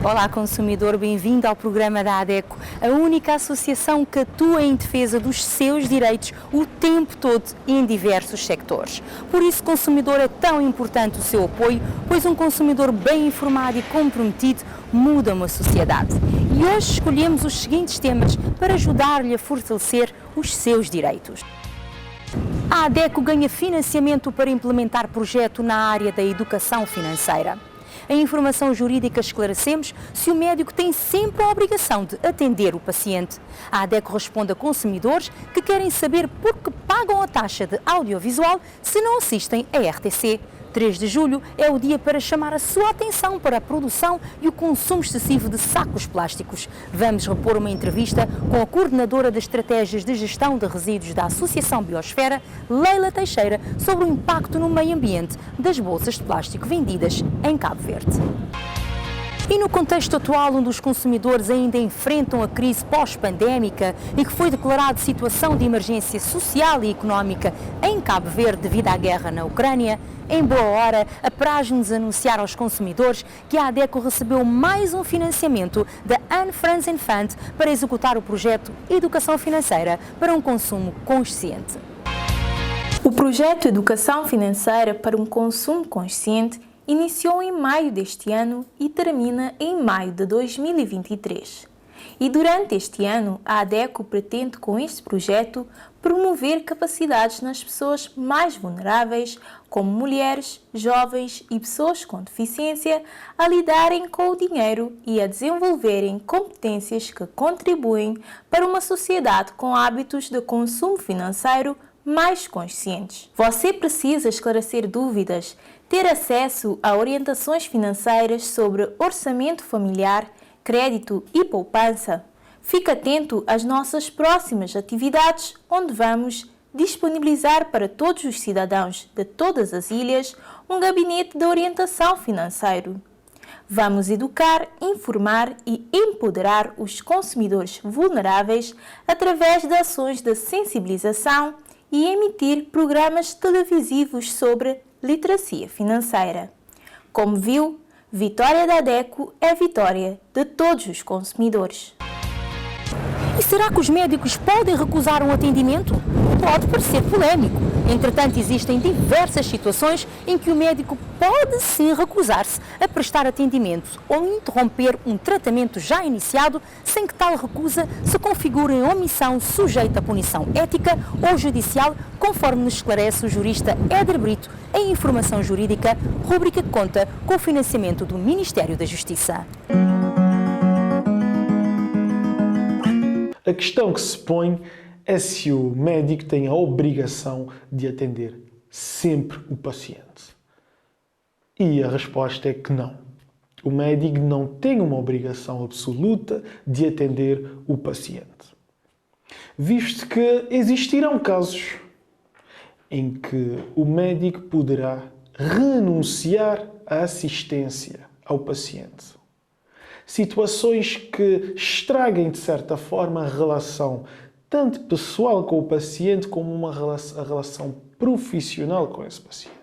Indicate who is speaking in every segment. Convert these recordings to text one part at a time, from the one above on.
Speaker 1: Olá, consumidor, bem-vindo ao programa da ADECO, a única associação que atua em defesa dos seus direitos o tempo todo e em diversos sectores. Por isso, consumidor, é tão importante o seu apoio, pois um consumidor bem informado e comprometido muda uma sociedade. E hoje escolhemos os seguintes temas para ajudar-lhe a fortalecer os seus direitos. A ADECO ganha financiamento para implementar projeto na área da educação financeira. Em informação jurídica esclarecemos se o médico tem sempre a obrigação de atender o paciente. A ADECO responde a consumidores que querem saber por que pagam a taxa de audiovisual se não assistem a RTC. 3 de julho é o dia para chamar a sua atenção para a produção e o consumo excessivo de sacos plásticos. Vamos repor uma entrevista com a coordenadora das estratégias de gestão de resíduos da Associação Biosfera, Leila Teixeira, sobre o impacto no meio ambiente das bolsas de plástico vendidas em Cabo Verde. E no contexto atual, onde os consumidores ainda enfrentam a crise pós-pandémica e que foi declarado situação de emergência social e económica em Cabo Verde devido à guerra na Ucrânia, em boa hora, apraz-nos anunciar aos consumidores que a ADECO recebeu mais um financiamento da Anne Franzen Fund para executar o projeto Educação Financeira para um consumo consciente.
Speaker 2: O projeto Educação Financeira para um Consumo Consciente iniciou em maio deste ano e termina em maio de 2023. E durante este ano, a ADECO pretende com este projeto promover capacidades nas pessoas mais vulneráveis, como mulheres, jovens e pessoas com deficiência, a lidarem com o dinheiro e a desenvolverem competências que contribuem para uma sociedade com hábitos de consumo financeiro mais conscientes. Você precisa esclarecer dúvidas, ter acesso a orientações financeiras sobre orçamento familiar, crédito e poupança. Fique atento às nossas próximas atividades, onde vamos disponibilizar para todos os cidadãos de todas as ilhas um gabinete de orientação financeira. Vamos educar, informar e empoderar os consumidores vulneráveis através de ações de sensibilização e emitir programas televisivos sobre literacia financeira. Como viu, vitória da ADECO é vitória de todos os consumidores.
Speaker 1: E será que os médicos podem recusar um atendimento? Pode parecer polémico. Entretanto, existem diversas situações em que o médico pode sim recusar-se a prestar atendimento ou interromper um tratamento já iniciado sem que tal recusa se configure em omissão sujeita a punição ética ou judicial, conforme nos esclarece o jurista Éder Brito em Informação Jurídica, rúbrica que conta com o financiamento do Ministério da Justiça.
Speaker 3: A questão que se põe é se o médico tem a obrigação de atender sempre o paciente. E a resposta é que não. O médico não tem uma obrigação absoluta de atender o paciente. Visto que existirão casos em que o médico poderá renunciar à assistência ao paciente. Situações que estraguem, de certa forma, a relação tanto pessoal com o paciente como a relação profissional com esse paciente.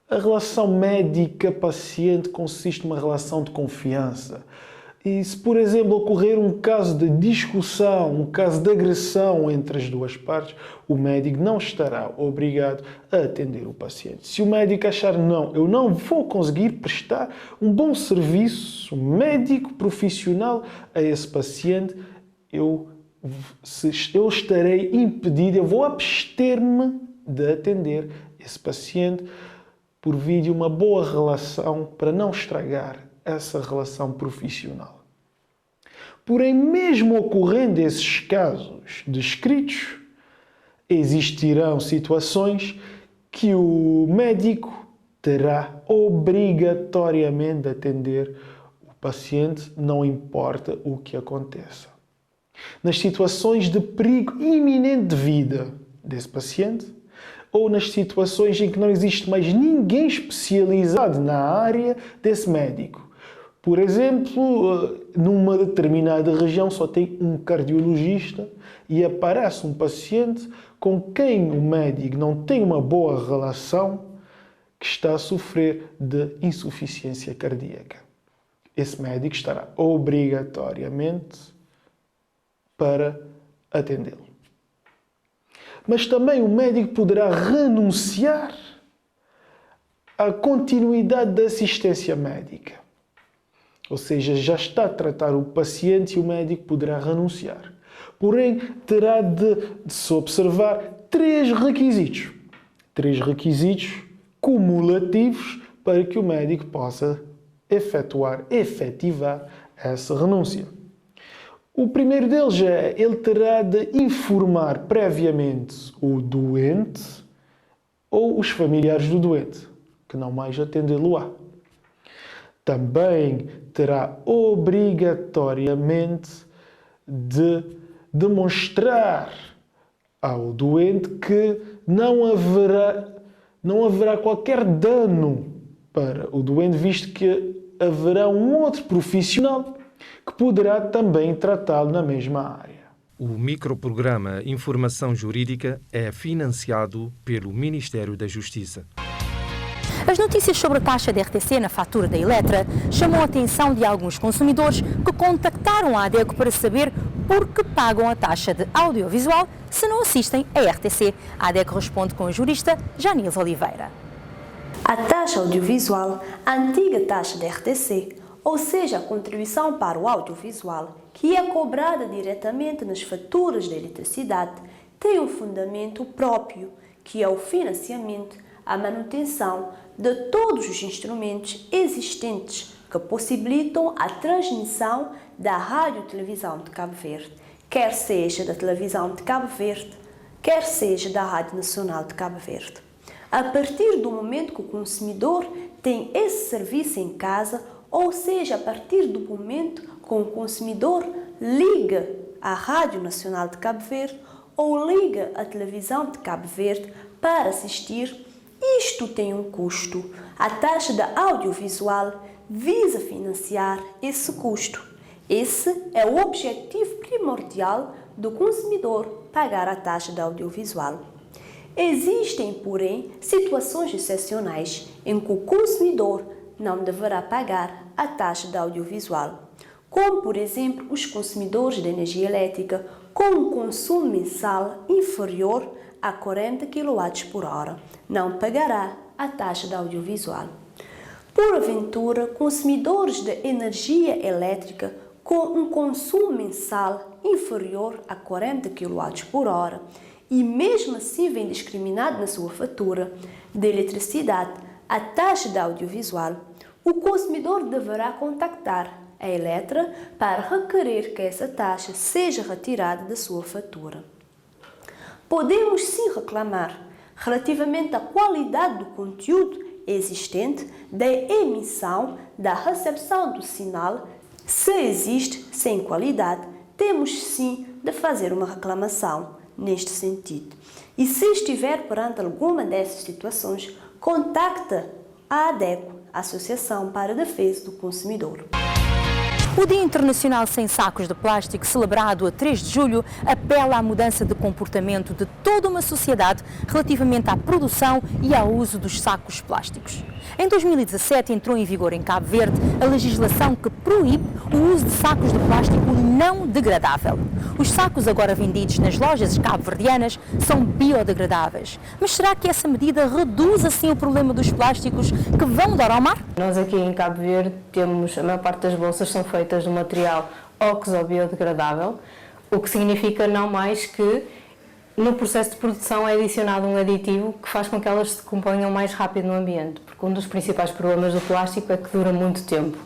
Speaker 3: A relação médica-paciente consiste numa relação de confiança. E se, por exemplo, ocorrer um caso de discussão, um caso de agressão entre as duas partes, o médico não estará obrigado a atender o paciente. Se o médico achar, não, eu não vou conseguir prestar um bom serviço médico profissional a esse paciente, eu estarei impedido, eu vou abster-me de atender esse paciente por via de uma boa relação para não estragar essa relação profissional. Porém, mesmo ocorrendo esses casos descritos, existirão situações que o médico terá obrigatoriamente de atender o paciente, não importa o que aconteça. Nas situações de perigo iminente de vida desse paciente, ou nas situações em que não existe mais ninguém especializado na área desse médico. Por exemplo, numa determinada região só tem um cardiologista e aparece um paciente com quem o médico não tem uma boa relação, que está a sofrer de insuficiência cardíaca. esse médico estará obrigatoriamente para atendê-lo. Mas também o médico poderá renunciar à continuidade da assistência médica. Ou seja, já está a tratar o paciente e o médico poderá renunciar. Porém, terá de se observar três requisitos cumulativos para que o médico possa efetivar essa renúncia. O primeiro deles é, ele terá de informar previamente o doente ou os familiares do doente, que não mais atendê-lo-á. Também terá obrigatoriamente de demonstrar ao doente que não haverá qualquer dano para o doente, visto que haverá um outro profissional que poderá também tratá-lo na mesma área.
Speaker 4: O microprograma Informação Jurídica é financiado pelo Ministério da Justiça.
Speaker 1: As notícias sobre a taxa de RTC na fatura da Eletra chamam a atenção de alguns consumidores que contactaram a ADECO para saber por que pagam a taxa de audiovisual se não assistem a RTC. A ADECO responde com a jurista Janilza Oliveira.
Speaker 5: A taxa audiovisual, a antiga taxa de RTC, ou seja, a contribuição para o audiovisual, que é cobrada diretamente nas faturas de eletricidade, tem um fundamento próprio, que é o financiamento, a manutenção de todos os instrumentos existentes que possibilitam a transmissão da Rádio e Televisão de Cabo Verde, quer seja da Televisão de Cabo Verde, quer seja da Rádio Nacional de Cabo Verde. A partir do momento que o consumidor tem esse serviço em casa, ou seja, a partir do momento que o consumidor liga à Rádio Nacional de Cabo Verde ou liga à Televisão de Cabo Verde para assistir, isto tem um custo. A taxa da audiovisual visa financiar esse custo. Esse é o objetivo primordial do consumidor pagar a taxa da audiovisual. Existem, porém, situações excepcionais em que o consumidor não deverá pagar a taxa da audiovisual, como, por exemplo, os consumidores de energia elétrica com um consumo mensal inferior a 40 kWh, não pagará a taxa da audiovisual. Porventura, consumidores de energia elétrica com um consumo mensal inferior a 40 kWh e mesmo assim vem discriminado na sua fatura de eletricidade a taxa da audiovisual, o consumidor deverá contactar a Eletra para requerer que essa taxa seja retirada da sua fatura. Podemos sim reclamar relativamente à qualidade do conteúdo existente, da emissão, da recepção do sinal. Se existe sem qualidade, temos sim de fazer uma reclamação neste sentido. E se estiver perante alguma dessas situações, contacta a ADECO, Associação para a Defesa do Consumidor.
Speaker 1: O Dia Internacional Sem Sacos de Plástico, celebrado a 3 de julho, apela à mudança de comportamento de toda uma sociedade relativamente à produção e ao uso dos sacos plásticos. Em 2017 entrou em vigor em Cabo Verde a legislação que proíbe o uso de sacos de plástico não degradável. Os sacos agora vendidos nas lojas cabo-verdianas são biodegradáveis. Mas será que essa medida reduz assim o problema dos plásticos que vão dar ao mar?
Speaker 6: Nós aqui em Cabo Verde temos, a maior parte das bolsas são feitas de material oxo-biodegradável, o que significa não mais que no processo de produção é adicionado um aditivo que faz com que elas se decomponham mais rápido no ambiente, porque um dos principais problemas do plástico é que dura muito tempo.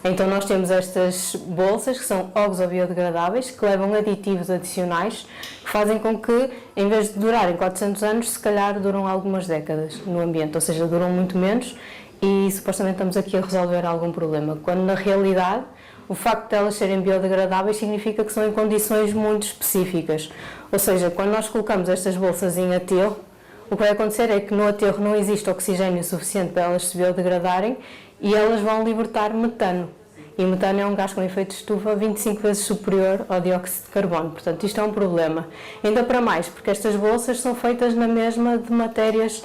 Speaker 6: Então nós temos estas bolsas que são oxo-biodegradáveis, que levam aditivos adicionais, que fazem com que, em vez de durarem 400 anos, se calhar duram algumas décadas no ambiente, ou seja, duram muito menos e supostamente estamos aqui a resolver algum problema, quando na realidade o facto de elas serem biodegradáveis significa que são em condições muito específicas. Ou seja, quando nós colocamos estas bolsas em aterro, o que vai acontecer é que no aterro não existe oxigênio suficiente para elas se biodegradarem e elas vão libertar metano. E metano é um gás com efeito de estufa 25 vezes superior ao dióxido de carbono. Portanto, isto é um problema. Ainda para mais, porque estas bolsas são feitas na mesma de matérias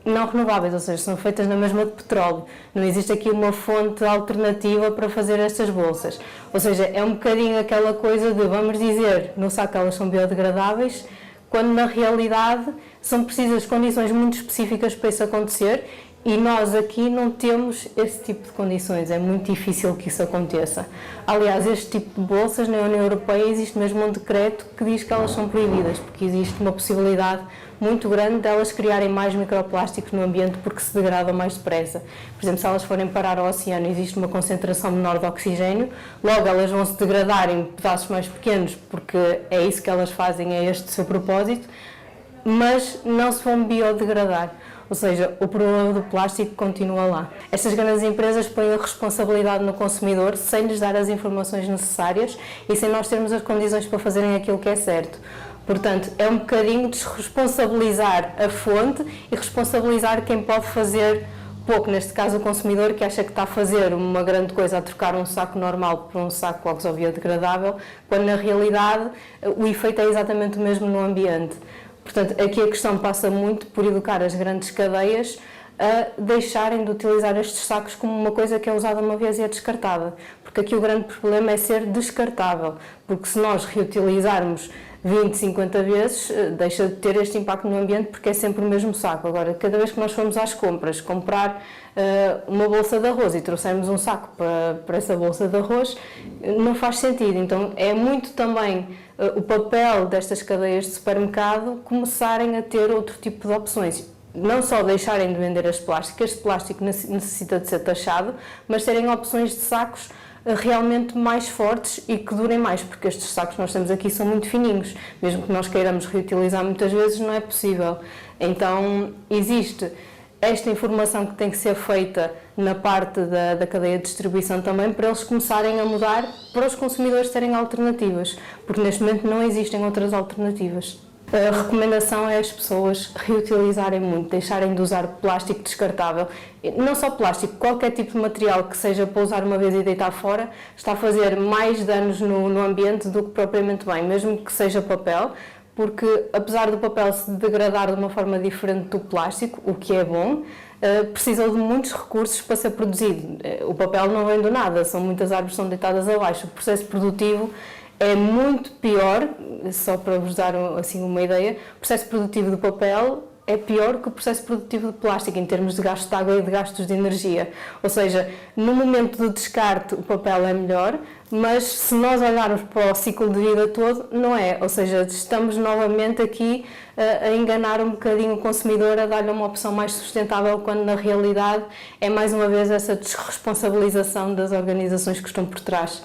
Speaker 6: não renováveis, ou seja, são feitas na mesma de petróleo. Não existe aqui uma fonte alternativa para fazer estas bolsas. Ou seja, é um bocadinho aquela coisa de, vamos dizer, no saco elas são biodegradáveis, quando na realidade são precisas condições muito específicas para isso acontecer e nós aqui não temos esse tipo de condições, é muito difícil que isso aconteça. Aliás, este tipo de bolsas na União Europeia existe mesmo um decreto que diz que elas são proibidas, porque existe uma possibilidade muito grande de elas criarem mais microplásticos no ambiente porque se degradam mais depressa. Por exemplo, se elas forem parar ao oceano, existe uma concentração menor de oxigênio, logo elas vão se degradar em pedaços mais pequenos porque é isso que elas fazem, é este o seu propósito, mas não se vão biodegradar. Ou seja, o problema do plástico continua lá. Estas grandes empresas põem a responsabilidade no consumidor sem lhes dar as informações necessárias e sem nós termos as condições para fazerem aquilo que é certo. Portanto, é um bocadinho desresponsabilizar a fonte e responsabilizar quem pode fazer pouco, neste caso o consumidor que acha que está a fazer uma grande coisa a trocar um saco normal por um saco oxo-biodegradável, quando na realidade o efeito é exatamente o mesmo no ambiente. Portanto, aqui a questão passa muito por educar as grandes cadeias a deixarem de utilizar estes sacos como uma coisa que é usada uma vez e é descartada. Porque aqui o grande problema é ser descartável. Porque se nós reutilizarmos 20, 50 vezes, deixa de ter este impacto no ambiente porque é sempre o mesmo saco. Agora, cada vez que nós formos às compras, comprar uma bolsa de arroz e trouxermos um saco para essa bolsa de arroz, não faz sentido. Então, é muito também o papel destas cadeias de supermercado começarem a ter outro tipo de opções. Não só deixarem de vender este plástico necessita de ser taxado, mas terem opções de sacos realmente mais fortes e que durem mais, porque estes sacos que nós temos aqui são muito fininhos, mesmo que nós queiramos reutilizar muitas vezes não é possível. Então existe esta informação que tem que ser feita na parte da cadeia de distribuição também, para eles começarem a mudar, para os consumidores terem alternativas, porque neste momento não existem outras alternativas. A recomendação é as pessoas reutilizarem muito, deixarem de usar plástico descartável. Não só plástico, qualquer tipo de material que seja para usar uma vez e deitar fora, está a fazer mais danos no ambiente do que propriamente bem, mesmo que seja papel, porque apesar do papel se degradar de uma forma diferente do plástico, o que é bom, precisa de muitos recursos para ser produzido. O papel não vem do nada, são muitas árvores que são deitadas abaixo. O processo produtivo é muito pior, só para vos dar assim uma ideia, o processo produtivo do papel é pior que o processo produtivo do plástico em termos de gastos de água e de gastos de energia. Ou seja, no momento do descarte o papel é melhor, mas se nós olharmos para o ciclo de vida todo, não é. Ou seja, estamos novamente aqui a enganar um bocadinho o consumidor, a dar-lhe uma opção mais sustentável, quando na realidade é mais uma vez essa desresponsabilização das organizações que estão por trás.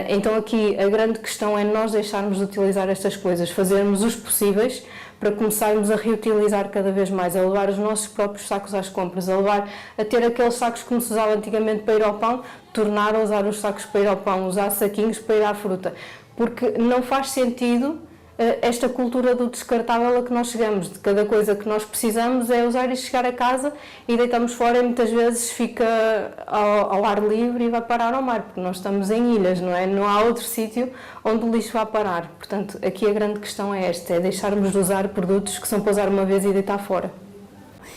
Speaker 6: Então aqui a grande questão é nós deixarmos de utilizar estas coisas, fazermos os possíveis para começarmos a reutilizar cada vez mais, a levar os nossos próprios sacos às compras, a ter aqueles sacos como se usava antigamente para ir ao pão, tornar a usar os sacos para ir ao pão, usar saquinhos para ir à fruta, porque não faz sentido esta cultura do descartável a que nós chegamos. De cada coisa que nós precisamos é usar e chegar a casa e deitamos fora, e muitas vezes fica ao ar livre e vai parar ao mar, porque nós estamos em ilhas, não é? Não há outro sítio onde o lixo vai parar. Portanto, aqui a grande questão é esta, é deixarmos de usar produtos que são para usar uma vez e deitar fora.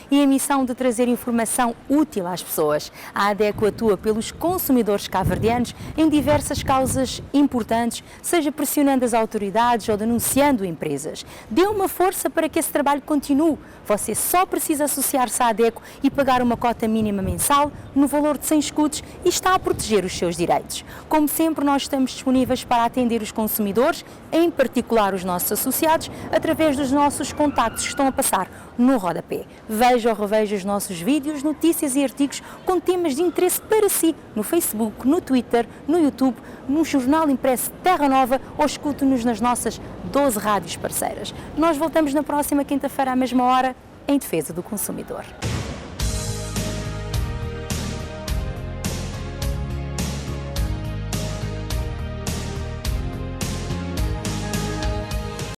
Speaker 1: E a missão de trazer informação útil às pessoas. A ADECO atua pelos consumidores cabo-verdianos em diversas causas importantes, seja pressionando as autoridades ou denunciando empresas. Dê uma força para que esse trabalho continue. Você só precisa associar-se à ADECO e pagar uma cota mínima mensal no valor de 100 escudos e está a proteger os seus direitos. Como sempre, nós estamos disponíveis para atender os consumidores, em particular os nossos associados, através dos nossos contactos que estão a passar no rodapé. Veja ou reveja os nossos vídeos, notícias e artigos com temas de interesse para si no Facebook, no Twitter, no YouTube, no jornal impresso Terra Nova ou escute-nos nas nossas 12 rádios parceiras. Nós voltamos na próxima quinta-feira à mesma hora em defesa do consumidor.